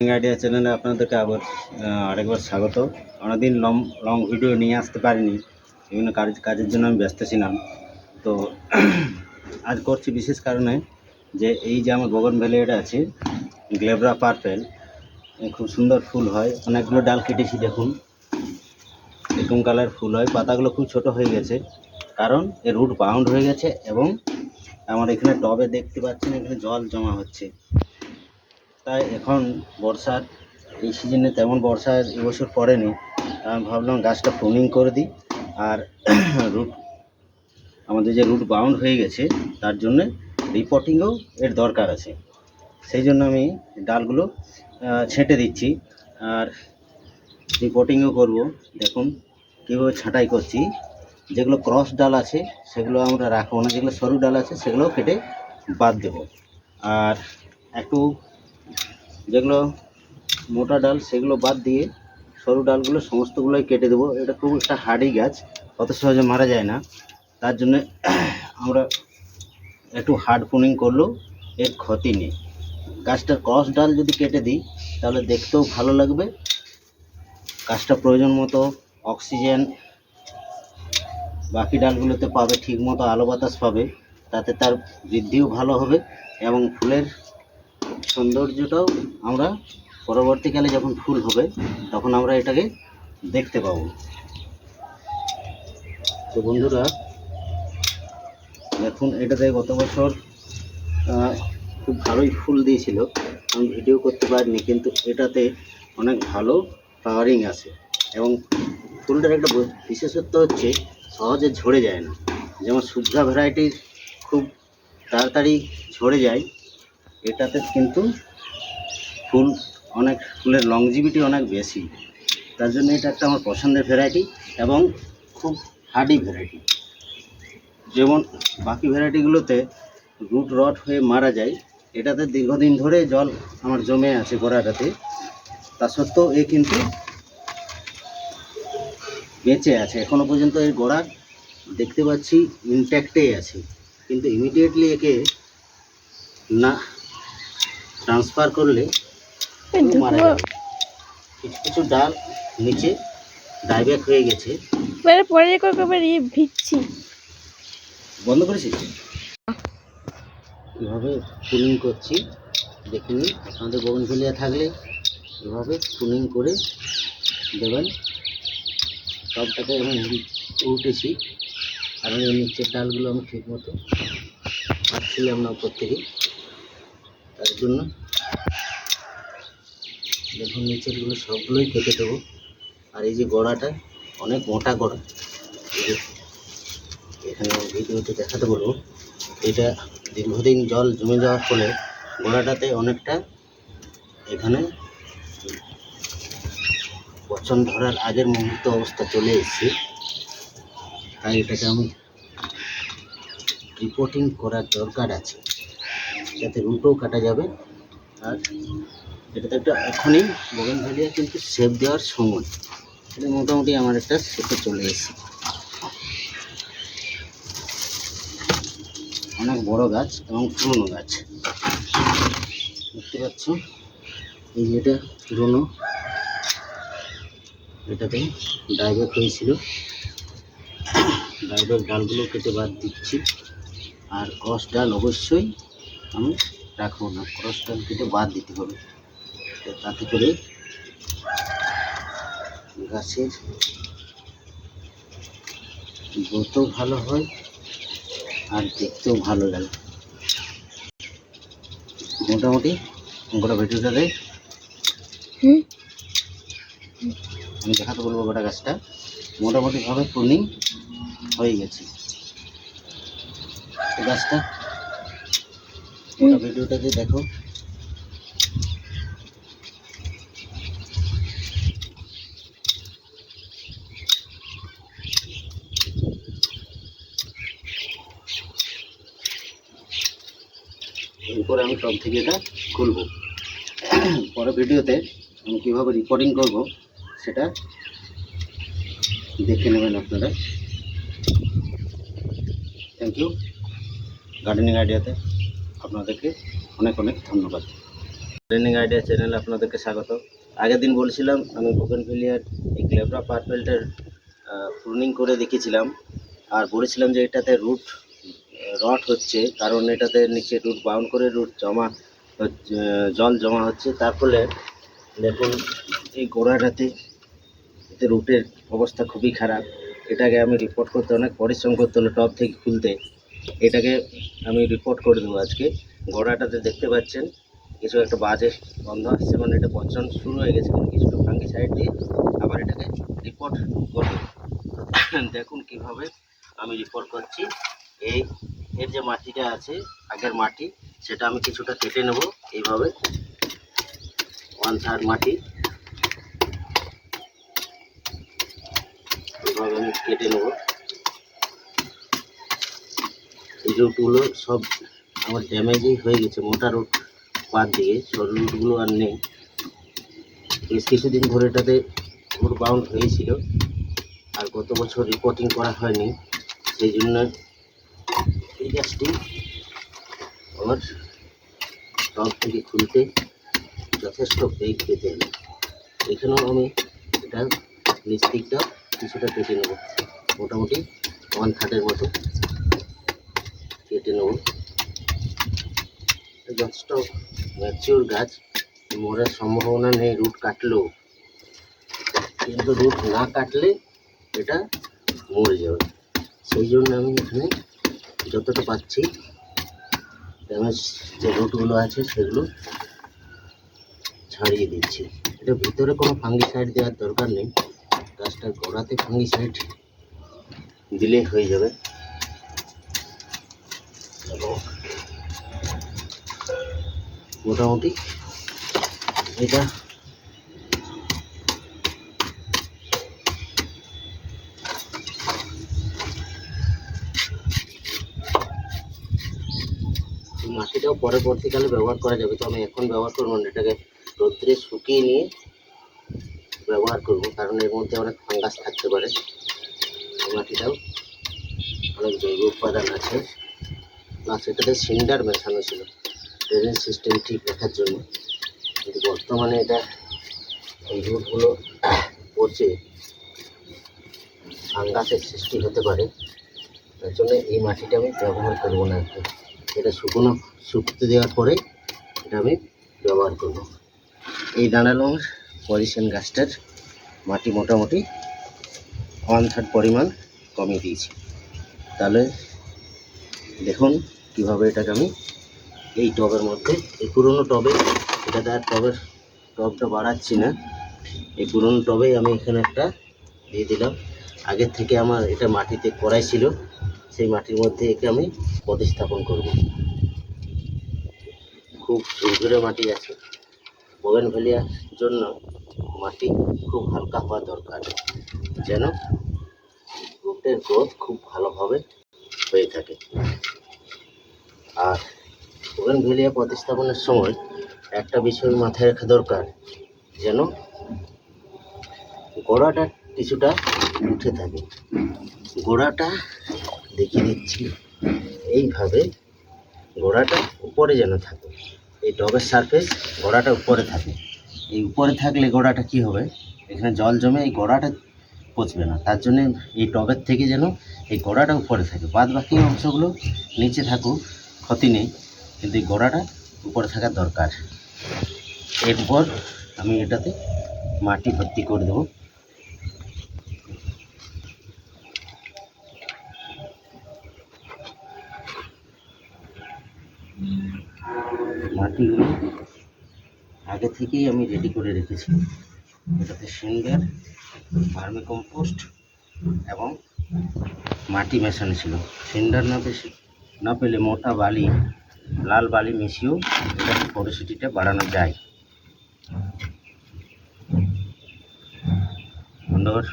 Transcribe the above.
Idea চ্যানেলে আপনাদেরকে আবার আরেকবার স্বাগত। অনেকদিন লং ভিডিও নিয়ে আসতে পারিনি, বিভিন্ন কাজের জন্য আমি ব্যস্ত ছিলাম। তো আজ করছি বিশেষ কারণে, যে এই যে আমার বোগনভেলিয়াটা আছে, গ্লেবরা পার্পেল, খুব সুন্দর ফুল হয়। অনেকগুলো ডাল কেটেছি, দেখুন এরকম কালার ফুল হয়। পাতাগুলো খুব ছোট হয়ে গেছে, কারণ এর রুট বাউন্ড হয়ে গেছে এবং আমার এখানে টবে দেখতে পাচ্ছেন এখানে জল জমা হচ্ছে। তাই এখন বর্ষার এই সিজনে তেমন বর্ষা এবছর পড়েনি, আমি ভাবলাম গাছটা প্রুনিং করে দিই। আর রুট আমাদের যে রুট বাউন্ড হয়ে গেছে, তার জন্যে রিপোর্টিংও এর দরকার আছে। সেই জন্য আমি ডালগুলো ছেঁটে দিচ্ছি আর রিপোর্টিংও করব। দেখুন কীভাবে ছাঁটাই করছি। যেগুলো ক্রস ডাল আছে সেগুলো আমরা রাখবো না, যেগুলো সরু ডাল আছে সেগুলো কেটে বাদ দেব। আর একটু যেগুলো মোটা ডাল সেগুলো বাদ দিয়ে সরু ডালগুলো সমস্তগুলোই কেটে দেবো। এটা খুব একটা হার্ডি গাছ, অত সহজে মারা যায় না। তার জন্য আমরা একটু হার্ড প্রুনিং করলেও এর ক্ষতি নেই। গাছটার ক্রস ডাল যদি কেটে দিই তাহলে দেখতেও ভালো লাগবে, গাছটা প্রয়োজন মতো অক্সিজেন বাকি ডালগুলোতে পাবে, ঠিক মতো আলো বাতাস পাবে, তাতে তার বৃদ্ধিও ভালো হবে এবং ফুলের সৌন্দর্যটাও আমরা পরবর্তীকালে যখন ফুল হবে তখন আমরা এটাকে দেখতে পাবো। তো বন্ধুরা দেখুন, এটাতে গত বছর খুব ভালোই ফুল দিয়েছিল, আমি ভিডিও করতে পারিনি, কিন্তু এটাতে অনেক ভালো ফ্লাওয়ারিং আছে এবং ফুলটার একটা বিশেষত্ব হচ্ছে সহজে ঝরে যায় না। যেমন শুভ্রা ভ্যারাইটির খুব তাড়াতাড়ি ঝরে যায়, এটাতে কিন্তু ফুলের লংজিভিটি অনেক বেশি। তার জন্য এটা একটা আমার পছন্দের ভ্যারাইটি এবং খুব হার্ডি ভ্যারাইটি। যেমন বাকি ভ্যারাইটিগুলোতে রুট রট হয়ে মারা যায়, এটাতে দীর্ঘদিন ধরে জল আমার জমে আছে গোড়াটাতে, তা সত্ত্বেও এ কিন্তু বেঁচে আছে এখনো পর্যন্ত। এর গোড়া দেখতে পাচ্ছি ইনট্যাক্টেই আছে, কিন্তু ইমিডিয়েটলি একে না ট্রান্সফার করলে মারা যাবে। কিছু কিছু ডাল নিচে ডাইব্যাক হয়ে গেছে। বন্ধ করেছি, এভাবে প্রুনিং করছি। দেখুন, আপনাদের বোগনভেলিয়া থাকলে এভাবে প্রুনিং করে দেবেন। সবটাকে আমি উল্টেছি, কারণ এই নিচের ডালগুলো আমি ঠিক মতো পাচ্ছিলাম না উপর থেকে, তার জন্য দেখুন নিচেরগুলো সবগুলোই কেটে দেবো। আর এই যে গোড়াটা অনেক মোটা গোড়া, এখানে ভিডিওতে দেখাতে বলবো, এটা দীর্ঘদিন জল জমে যাওয়ার ফলে গোড়াটাতে অনেকটা এখানে পচন ধরার আগের মুহূর্ত অবস্থা চলে এসেছে। তাই এটাকে আমি রিপোর্টিং করার দরকার আছে, যাতে রুটও কাটা যাবে। আর এটাতে একটা এখনই বোগনভেলিয়া কিন্তু শেপ দেওয়ার সময়, এটা মোটামুটি আমার একটা শেপে চলে এসেছে। অনেক বড় গাছ এবং পুরনো গাছ, দেখতে পাচ্ছ। এই যে এটা পুরনো, এটাতে ডাইব্যাক হয়েছিল, ডাইব্যাক ডালগুলো কেটে বাদ দিচ্ছি। আর ক্রস ডাল অবশ্যই আমি রাখবো না, ক্রস ডাল কেটে বাদ দিতে হবে, তাতে করে গাছের গ্রোথও ভালো হয় আর দেখতেও ভালো লাগে। মোটামুটি গোটা ভিডিওটাতে আমি দেখাতে বলবো, গোটা গাছটা মোটামুটিভাবে প্রুনিং হয়ে গেছে। গাছটা গোটা ভিডিওটাতে দেখো। এরপরে আমি টব থেকে এটা খুলবো। পরের ভিডিওতে আমি কীভাবে রিপোর্টিং করব সেটা দেখে নেবেন আপনারা। Thank you. গার্ডেনিং আইডিয়াতে আপনাদেরকে অনেক অনেক ধন্যবাদ। ট্রেনিং আইডিয়া চ্যানেলে আপনাদেরকে স্বাগত। আগের দিন বলছিলাম আমি বোগেনভেলিয়ার এই ক্লেভরা পার্পেলটার প্রুনিং করে দেখেছিলাম, আর বলেছিলাম যে এটাতে রুট রট হচ্ছে, কারণ এটাতে নিচে রুট বাউন্ড করে রুট জমা হচ্ছে, জল জমা হচ্ছে। তার ফলে দেখুন এই গোড়াটাতে এতে রুটের অবস্থা খুবই খারাপ। এটাকে আমি রিপোর্ট করতে অনেক পরিশ্রম করতে হলো টব থেকে খুলতে। এটাকে আমি রিপোর্ট করে দেবো আজকে। গোড়াটাতে দেখতে পাচ্ছেন কিছু একটা বাজে গন্ধ আসছে, মানে এটা পচন শুরু হয়ে গেছে, কিন্তু কিছুটা ফাঙ্গিসাইড দিয়ে আবার এটাকে রিপোর্ট করব। দেখুন কিভাবে আমি রিপোর্ট করছি। এর যে মাটিটা আছে আগের মাটি, সেটা আমি কিছুটা কেটে নেব এইভাবে, 1/3 মাটি এইভাবে আমি কেটে নেব। এই রুটগুলো সব আমার ড্যামেজই হয়ে গেছে, মোটা রুট বাদ দিয়ে সরু রুটগুলো আর নেই। বেশ কিছুদিন ধরে এটাতে রুট বাউন্ড হয়েছিল, আর গত বছর রিপোর্টিং করা হয়নি, সেই জন্য এই গাছটি আমার টব থেকে খুলতে যথেষ্ট বেগ পেতে হবে। এখানেও আমি এটা নিচ দিকটা কিছুটা কেটে নেব, মোটামুটি 1/3 মতো কেটে নেব। যথেষ্ট ম্যাচিওর গাছ, মরার সম্ভাবনা নেই রুট কাটলেও, কিন্তু রুট না কাটলে এটা মরে যাবে। সেই জন্য আমি এখানে যতটা পাচ্ছি ড্যামেজ যে রুটগুলো আছে সেগুলো ছাড়িয়ে দিচ্ছি। এটা ভিতরে কোনো ফাঙ্গিসাইড দেওয়ার দরকার নেই, গাছটার গোড়াতে ফাঙ্গিসাইড দিলেই হয়ে যাবে। এবং মোটামুটি এটা মাটিটাও পরবর্তীকালে ব্যবহার করা যাবে, তো আমি এখন ব্যবহার করবো না, এটাকে রোদ্রে শুকিয়ে নিয়ে ব্যবহার করব, কারণ এর মধ্যে অনেক ফাঙ্গাস থাকতে পারে। মাটিটাও অনেক জৈব উপাদান আছে, প্লাস এটাতে সিন্ডার মেশানো ছিল ড্রেনেজ সিস্টেম ঠিক রাখার জন্য, কিন্তু বর্তমানে এটা এই রুটগুলো পচে ফাঙ্গাসের সৃষ্টি হতে পারে। তার জন্য এই মাটিটা আমি ব্যবহার করবো না এখন। এটা শুকতে দেওয়ার পরে এটা আমি ব্যবহার করব। এই দাঁড়ালো পজিশন গাছটার মাটি মোটামুটি 1/3 পরিমাণ কমিয়ে দিয়েছি। তাহলে দেখুন কিভাবে এটাকে আমি এই টবের মধ্যে, এই পুরনো টবে, এটাতে আর টবটা বাড়াচ্ছি না, এই পুরনো টবেই আমি এখানে একটা দিয়ে দিলাম। আগের থেকে আমার এটা মাটিতে করাই ছিল, সেই মাটির মধ্যে একে আমি প্রতিস্থাপন করব। খুব ঝুরঝুরে মাটি আছে, বোগেনভেলিয়ার জন্য মাটি খুব হালকা হওয়া দরকার, যেন রুটের গ্রোথ খুব ভালোভাবে হয়ে থাকে। আর বোগেনভেলিয়া প্রতিস্থাপনের সময় একটা বিষয় মাথায় রাখা দরকার, যেন গোড়াটা কিছুটা উঠে থাকে। গোড়াটা দেখিয়ে দিচ্ছি, এইভাবে গোড়াটা উপরে যেন থাকে, এই টবের সারফেস গোড়াটা উপরে থাকে। এই উপরে থাকলে গোড়াটা কি হবে, এখানে জল জমে এই গোড়াটা পচবে না, তার জন্য এই টবের থেকে যেন এই গোড়াটা উপরে থাকে, বাদ বাকি অংশগুলো নিচে থাকুক, ক্ষতি নেই, কিন্তু এই গোড়াটা উপরে থাকার দরকার। এরপর আমি এটাতে মাটি ভর্তি করে দেবো। মাটিগুলো আগে থেকেই আমি রেডি করে রেখেছি, এটাতে সিন্ডার, ভার্মি কম্পোস্ট এবং মাটি মেশানো ছিল। সিন্ডার না পেলে মোটা বালি, লাল বালি মিশিয়েও এটার পরিস্থিতিটা বাড়ানো যায়। ধন্যবাদ।